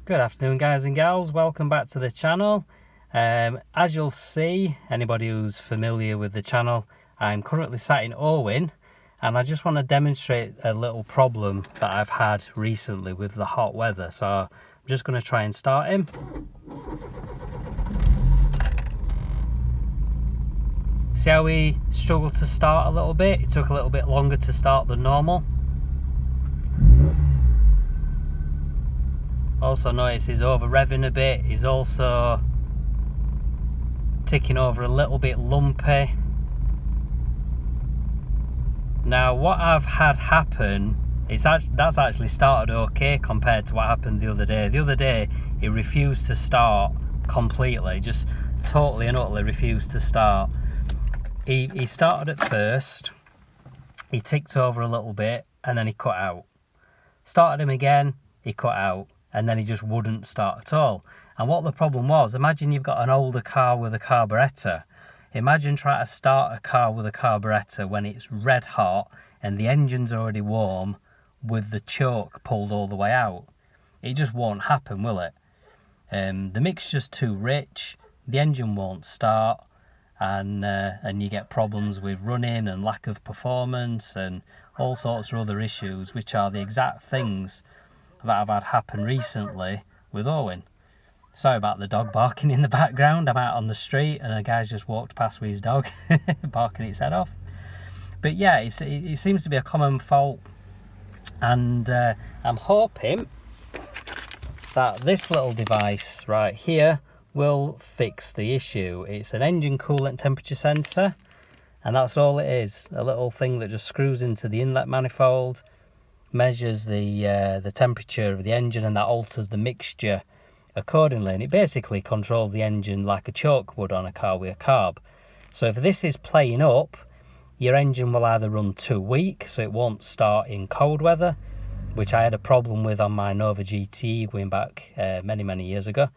Good afternoon, guys and gals, welcome back to the channel. As you'll see, anybody who's familiar with the channel, I'm currently sat in Orwin, and I just want to demonstrate a little problem that I've had recently with the hot weather. So I'm just going to try and start him. See how he struggled to start a little bit? It took a little bit longer to start than normal. Also notice he's over revving a bit. He's also ticking over a little bit lumpy. Now what I've had happen is that's actually started okay compared to what happened the other day. The other day he refused to start completely, just totally and utterly refused to start. He started at first, he ticked over a little bit, and then he cut out. Started him again, he cut out, and then he just wouldn't start at all. And what the problem was, imagine you've got an older car with a carburettor. Imagine trying to start a car with a carburettor when it's red hot and the engine's already warm with the choke pulled all the way out. It just won't happen, will it? The mixture's too rich, the engine won't start, and you get problems with running and lack of performance and all sorts of other issues, which are the exact things that I've had happen recently with Orwin. Sorry about the dog barking in the background. I'm out on the street and a guy's just walked past with his dog barking its head off. But yeah, it seems to be a common fault, and I'm hoping that this little device right here will fix the issue. It's an engine coolant temperature sensor, and that's all it is. A little thing that just screws into the inlet manifold, measures the temperature of the engine, and that alters the mixture accordingly, and it basically controls the engine like a choke would on a car with a carb. So if this is playing up, your engine will either run too weak, so it won't start in cold weather, which I had a problem with on my Nova GT going back many years ago,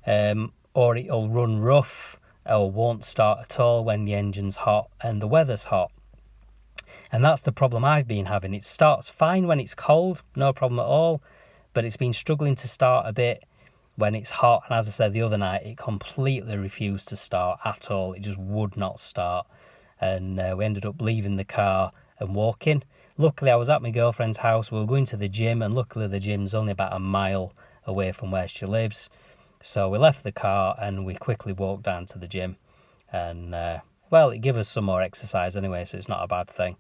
or it'll run rough or won't start at all when the engine's hot and the weather's hot. And that's the problem I've been having. It starts fine when it's cold, no problem at all, but it's been struggling to start a bit when it's hot. And as I said the other night, it completely refused to start at all. It just would not start, and we ended up leaving the car and walking. Luckily I was at my girlfriend's house, we were going to the gym, and luckily the gym's only about a mile away from where she lives. So we left the car and we quickly walked down to the gym, and well, it gave us some more exercise anyway, so it's not a bad thing.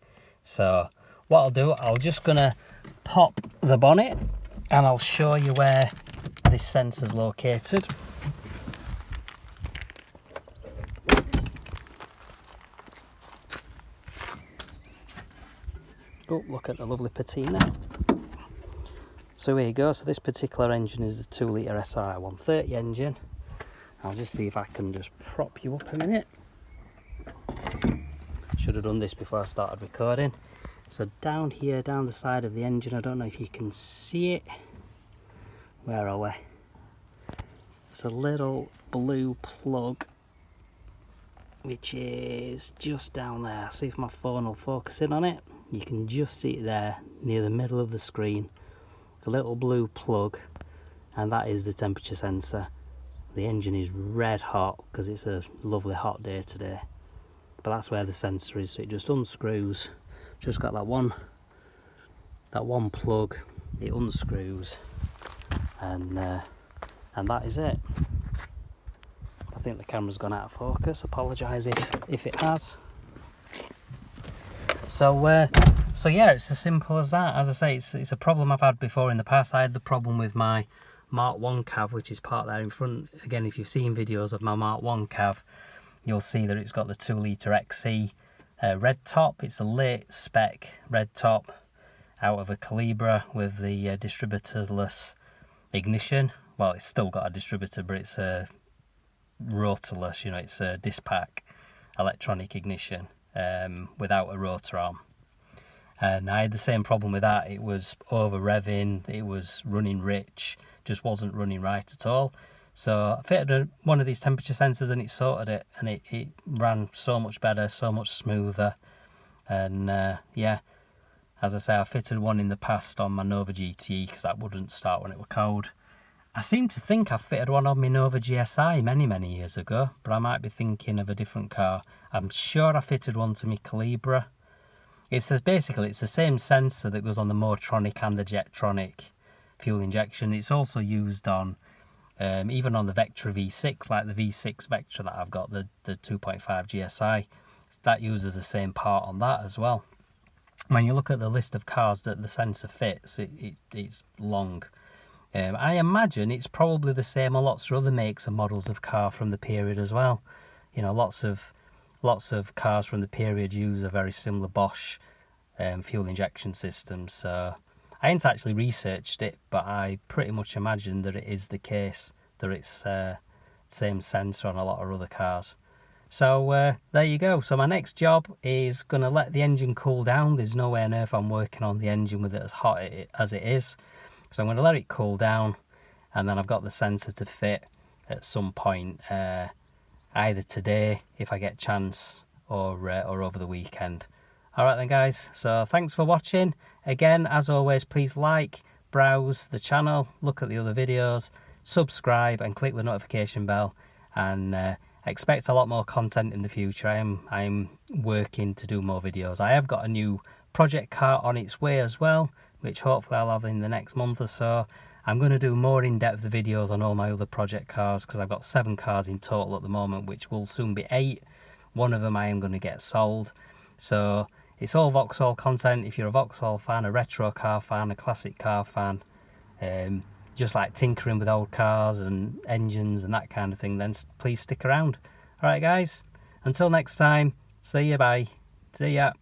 So what I'll do, I'm just gonna pop the bonnet and I'll show you where this sensor's located. Oh, look at the lovely patina. So here you go. So this particular engine is the 2 litre SRi130 engine. I'll just see if I can just prop you up a minute. Should have done this before I started recording. So down here, down the side of the engine, I don't know if you can see it. Where are we? It's a little blue plug, which is just down there. See if my phone will focus in on it. You can just see it there near the middle of the screen. The little blue plug, and that is the temperature sensor. The engine is red hot because it's a lovely hot day today, but that's where the sensor is. So it just unscrews, just got that one plug, it unscrews, and that is it. I think the camera's gone out of focus, apologise if it has. So yeah, it's as simple as that. As I say, it's a problem I've had before in the past. I had the problem with my Mk2 Cav, which is parked there in front. Again, if you've seen videos of my Mk2 Cav, you'll see that it's got the 2 litre XC red top. It's a late spec red top out of a Calibra with the distributorless ignition. Well, it's still got a distributor, but it's a rotorless, you know, it's a disc-pack electronic ignition without a rotor arm. And I had the same problem with that. It was over revving, it was running rich, just wasn't running right at all. So I fitted one of these temperature sensors and it sorted it, and it ran so much better, so much smoother. And yeah, as I say, I fitted one in the past on my Nova GT because that wouldn't start when it was cold. I seem to think I fitted one on my Nova GSI many years ago, but I might be thinking of a different car. I'm sure I fitted one to my Calibra. It's basically it's the same sensor that goes on the Motronic and the Jetronic fuel injection. It's also used on even on the Vectra V6, like the V6 Vectra that I've got, the 2.5 GSI. That uses the same part on that as well. When you look at the list of cars that the sensor fits, it's long. I imagine it's probably the same on lots of other makes and models of car from the period as well. You know, lots of cars from the period use a very similar Bosch fuel injection system. So I ain't actually researched it, but I pretty much imagine that it is the case, that it's same sensor on a lot of other cars. So there you go. So my next job is going to let the engine cool down. There's no way on earth I'm working on the engine with it as hot as it is. So I'm going to let it cool down, and then I've got the sensor to fit at some point, either today if I get a chance, or over the weekend. Alright then guys, so thanks for watching. Again, as always, please like, browse the channel, look at the other videos, subscribe and click the notification bell, and expect a lot more content in the future. I'm working to do more videos. I have got a new project car on its way as well, which hopefully I'll have in the next month or so. I'm going to do more in-depth videos on all my other project cars, because I've got 7 cars in total at the moment, which will soon be 8. One of them I am going to get sold. So it's all Vauxhall content. If you're a Vauxhall fan, a retro car fan, a classic car fan, just like tinkering with old cars and engines and that kind of thing, then please stick around. Alright guys, until next time, see you, bye. See ya.